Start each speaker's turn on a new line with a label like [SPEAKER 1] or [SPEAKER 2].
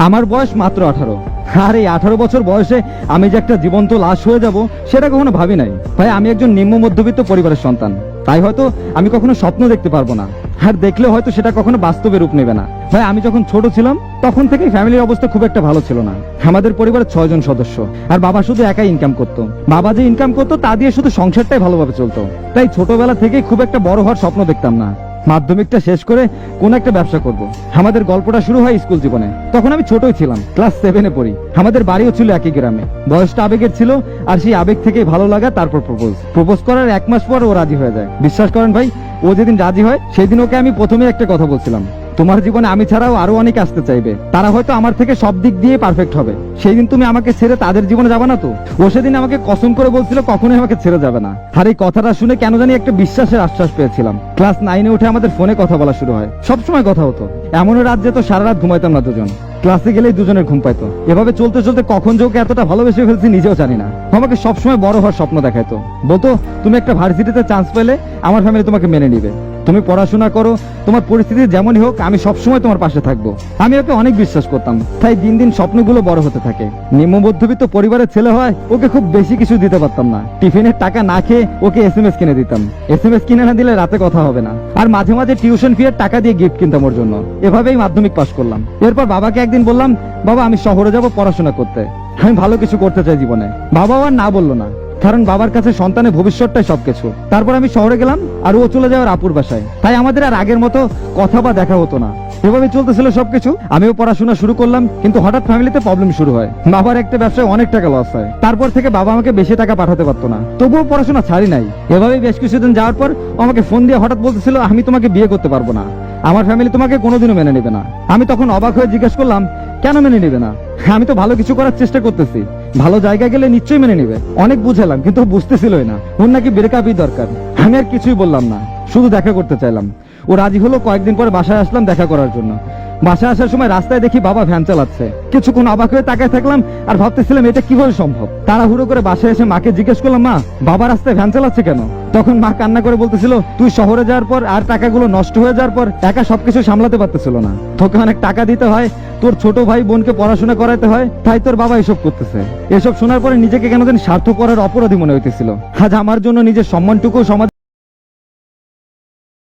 [SPEAKER 1] আমার বয়স মাত্র 18। আর এই 18 বছর বয়সে আমি যে একটা জীবন্ত লাশ হয়ে যাব সেটা কখনো ভাবি নাই ভাই। আমি একজন নিম্ন মধ্যবিত্ত পরিবারের সন্তান, তাই হয়তো আমি কখনো স্বপ্ন দেখতে পারবো না, আর দেখলে হয়তো সেটা কখনো বাস্তবে রূপ নেবে না। ভাই আমি যখন ছোট ছিলাম তখন থেকে ফ্যামিলির অবস্থা খুব একটা ভালো ছিল না। আমাদের পরিবারের 6 জন সদস্য, আর বাবা শুধু একাই ইনকাম করতো। বাবা যে ইনকাম করতো তা দিয়ে শুধু সংসারটাই ভালোভাবে চলতো। তাই ছোটবেলা থেকেই খুব একটা বড় হওয়ার স্বপ্ন দেখতাম না। মাধ্যমিকটা শেষ করে কোন একটা ব্যবসা করব। আমাদের গল্পটা শুরু হয় স্কুল জীবনে। তখন আমি ছোটই ছিলাম, ক্লাস 7-এ পড়ি। আমাদের বাড়িও ছিল একই গ্রামে। বয়সটা আবেগের ছিল, আর সেই আবেগ থেকেই ভালো লাগা। তারপর প্রপোজ করার 1 মাস পর ও রাজি হয়ে যায়। বিশ্বাস করেন ভাই, ও যেদিন রাজি হয় সেই দিন ওকে আমি প্রথমে একটা কথা বলছিলাম, তোমার জীবনে আমি ছাড়াও আরো অনেকে আসতে চাইবে, তারা হয়তো আমার থেকে সব দিক দিয়ে পারফেক্ট হবে। সেই দিন তুমি আমাকে ছেড়ে তাদের জীবনে যাবে না তো? ও সেদিন আমাকে কসম করে বলছিল কখনোই আমাকে ছেড়ে যাবে না। আর এই কথাটা শুনে কেন জানি একটা বিশ্বাসের আশ্বাস পেয়েছিলাম। ক্লাস 9-এ উঠে আমাদের ফোনে কথা বলা শুরু হয়। সবসময় কথা হতো। এমনও রাত যেত সারা রাত ঘুমাইতাম না দুজন। ক্লাসে গেলেই দুজনের ঘুম পাইতো। এভাবে চলতে চলতে কখন যে ওকে এতটা ভালোবেসে ফেলছি নিজেও জানি না। আমাকে সবসময় বড় হওয়ার স্বপ্ন দেখাইতো। বলতো তুমি একটা ভার্সিটিতে চান্স পেলে আমার ফ্যামিলি তোমাকে মেনে নিবে। তুমি পড়াশোনা করো, তোমার পরিস্থিতি যেমনই হোক আমি সবসময় তোমার পাশে থাকবো। আমি ওকে অনেক বিশ্বাস করতাম। তাই দিন দিন স্বপ্নগুলো বড় হতে থাকে। নিম্ন মধ্যবিত্ত পরিবারের ছেলে হয় ওকে খুব বেশি কিছু দিতে পারতাম না। টিফিনের টাকা না খেয়ে ওকে SMS কিনে দিতাম। SMS কিনে না দিলে রাতে কথা হবে না। আর মাঝে মাঝে টিউশন ফি এর টাকা দিয়ে গিফট কিনতাম ওর জন্য। এভাবেই মাধ্যমিক পাশ করলাম। এরপর বাবাকে একদিন বললাম, বাবা আমি শহরে যাব পড়াশোনা করতে, আমি ভালো কিছু করতে চাই জীবনে। বাবাও আর না বললো না, কারণ বাবার কাছে সন্তানের ভবিষ্যৎটাই সবকিছু। তারপর আমি শহরে গেলাম, আর ও চলে যাওয়ার আপুর বাসায়। তাই আমাদের আর আগের মতো কথা বা দেখা হতো না। এভাবে চলতেছিল সবকিছু। আমিও পড়াশোনা শুরু করলাম, কিন্তু হঠাৎ ফ্যামিলিতে প্রবলেম শুরু হয়। বাবার একটা ব্যবসায় অনেক টাকা লস হয়। তারপর থেকে বাবা আমাকে বেশি টাকা পাঠাতে পারতো না, তবুও পড়াশোনা ছাড়ি নাই। এভাবেই বেশ কিছুদিন যাওয়ার পর আমাকে ফোন দিয়ে হঠাৎ বলতেছিল, আমি তোমাকে বিয়ে করতে পারবো না, আমার ফ্যামিলি তোমাকে কোনোদিনও মেনে নেবে না। আমি তখন অবাক হয়ে জিজ্ঞেস করলাম, কেন মেনে নেবে না? আমি তো ভালো কিছু করার চেষ্টা করতেছি, ভালো জায়গায় গেলে নিশ্চয়ই মেনে নেবে। অনেক বুঝালাম, কিন্তু বুঝতেছিলই না। ওর নাকি ব্রেকআপই দরকার। আমি আর কিছুই বললাম না, শুধু দেখা করতে চাইলাম। ও রাজি হলো। কয়েকদিন পরে বাসায় আসলাম দেখা করার জন্য। বাসায় আসার সময় রাস্তায় দেখি বাবা ভ্যান চালাচ্ছে। কিছুক্ষণ অবাক হয়ে তাকায় থাকলাম, আর ভাবতেছিলাম এটা কিভাবে সম্ভব। তাড়াহুড়ো করে বাসায় এসে মাকে জিজ্ঞেস করলাম, মা বাবা রাস্তায় ভ্যান চালাচ্ছে কেন? তখন মা কান্না করে বলতেছিল, তুই শহরে যাওয়ার পর আর টাকাগুলো নষ্ট হয়ে যাওয়ার পর একা সবকিছু সামলাতে পারতেছিল না, তোকে অনেক টাকা দিতে হয়, তোর ছোট ভাই বোনকে পড়াশোনা করাতে হয়, তাই তোর বাবা এসব করতেছে। এসব শোনার পরে নিজেকে কেন যেন স্বার্থপরের অপরাধী মনে হইতেছিল। আজ আমার জন্য নিজের সম্মানটুকু সমাজ